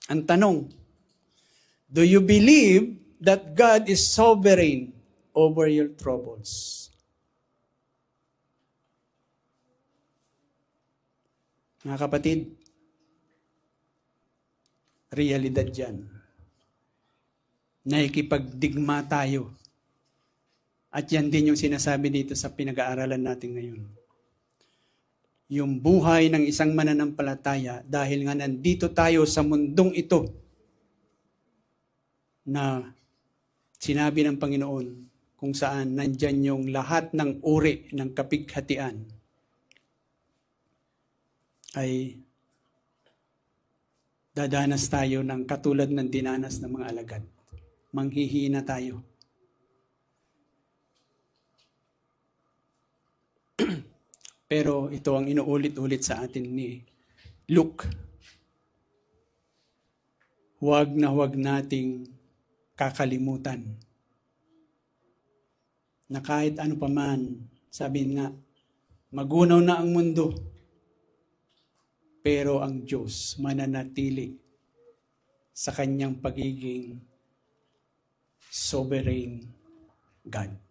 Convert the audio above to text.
Ang tanong, do you believe that God is sovereign over your troubles? Mga kapatid, realidad yan. Nakikipagdigma tayo. At yan din yung sinasabi dito sa pinag-aaralan natin ngayon. Yung buhay ng isang mananampalataya dahil nga nandito tayo sa mundong ito na sinabi ng Panginoon kung saan nandyan yung lahat ng uri ng kapighatian ay dadanas tayo ng katulad ng dinanas ng mga alagad. Manghihina tayo. Pero ito ang inuulit-ulit sa atin ni Luke. Huwag na huwag nating kakalimutan na kahit ano paman, sabihin nga, magunaw na ang mundo, pero ang Diyos mananatili sa kanyang pagiging sovereign God.